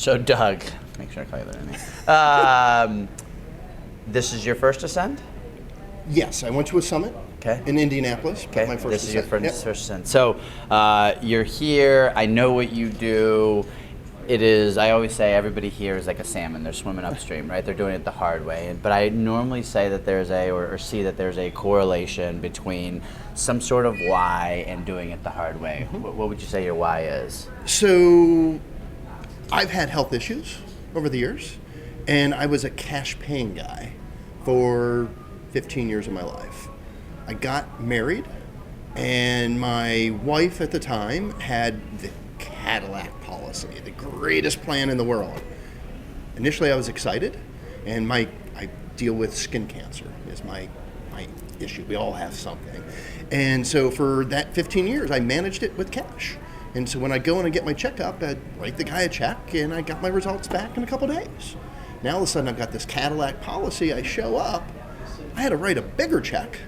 So Doug, make sure I call you that name. This is your first Ascend? Yes, I went to a summit in Indianapolis. Okay, my first this is your Ascend. first Ascend. So you're here, I know what you do. It is, I always say everybody here is like a salmon. They're swimming upstream, right? They're doing it the hard way. But I normally say that there's or see that there's a correlation between some sort of why and doing it the hard way. What would you say your why is? So I've had health issues over the years, and I was a cash paying guy for 15 years of my life. I got married, and my wife at the time had the Cadillac policy, the greatest plan in the world. Initially, I was excited, and I deal with skin cancer is my issue. We all have something. And so for that 15 years, I managed it with cash. And so when I go in and get my checkup, I'd write the guy a check, and I got my results back in a couple days. Now all of a sudden I've got this Cadillac policy. I show up, I had to write a bigger check,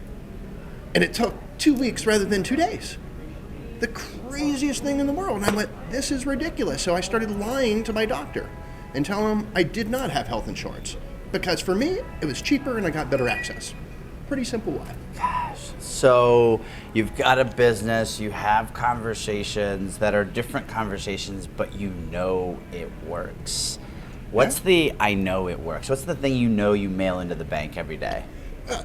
and it took 2 weeks rather than 2 days. The craziest thing in the world. And I went, this is ridiculous. So I started lying to my doctor and telling him I did not have health insurance, because for me, it was cheaper and I got better access. Pretty simple why. Gosh. So you've got a business, you have conversations that are different conversations, but you know it works. What's the I know it works? What's the thing you know you mail into the bank every day?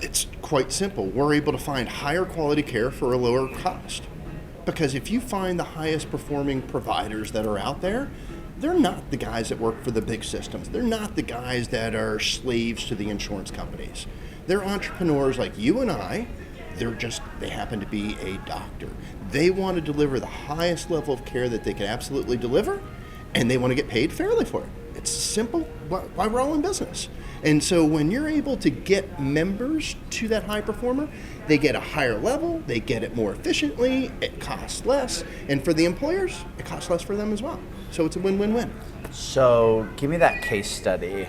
It's quite simple. We're able to find higher quality care for a lower cost. Because if you find the highest performing providers that are out there, they're not the guys that work for the big systems. They're not the guys that are slaves to the insurance companies. They're entrepreneurs like you and I. They happen to be a doctor. They want to deliver the highest level of care that they can absolutely deliver, and they want to get paid fairly for it. It's simple why we're all in business. And so when you're able to get members to that high performer, they get a higher level, they get it more efficiently, it costs less, and for the employers, it costs less for them as well. So it's a win-win-win. So give me that case study.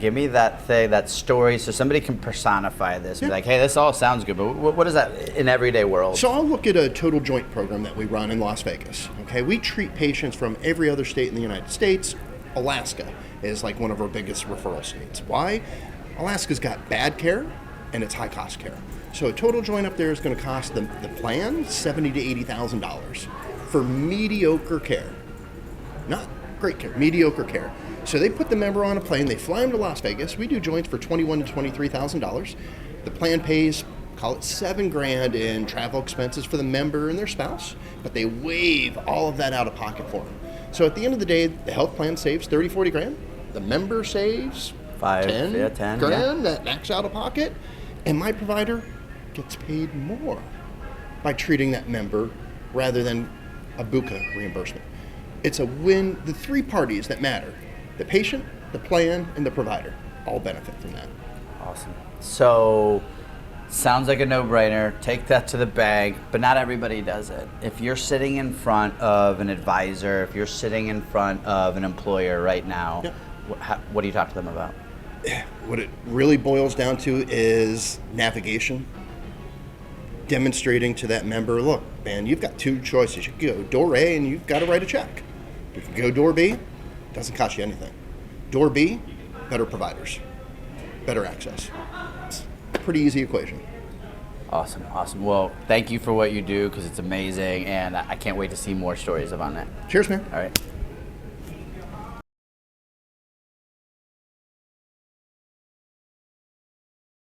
Give me that thing, that story, so somebody can personify this. Be like, hey, this all sounds good, but what is that in everyday world? So I'll look at a total joint program that we run in Las Vegas. Okay, we treat patients from every other state in the United States. Alaska is like one of our biggest referral states. Why? Alaska's got bad care and it's high cost care. So a total joint up there is going to cost the plan $70,000 to $80,000 for mediocre care. Not great care, mediocre care. So they put the member on a plane, they fly him to Las Vegas. We do joints for $21,000 to $23,000. The plan pays, call it $7,000 in travel expenses for the member and their spouse, but they waive all of that out of pocket for them. So at the end of the day, the health plan saves $30,000 to $40,000. The member saves $10,000 that max out of pocket, and my provider gets paid more by treating that member rather than a buca reimbursement. It's a win. The three parties that matter, the patient, the plan, and the provider, all benefit from that. Awesome. So sounds like a no-brainer. Take that to the bank, but not everybody does it. If you're sitting in front of an advisor, if you're sitting in front of an employer right now, what do you talk to them about? What it really boils down to is navigation. Demonstrating to that member, look, man, you've got two choices. You can go door A and you've got to write a check. You can go door B, it doesn't cost you anything. Door B, better providers, better access. It's a pretty easy equation. Awesome. Well, thank you for what you do, because it's amazing, and I can't wait to see more stories on that. Cheers, man. All right.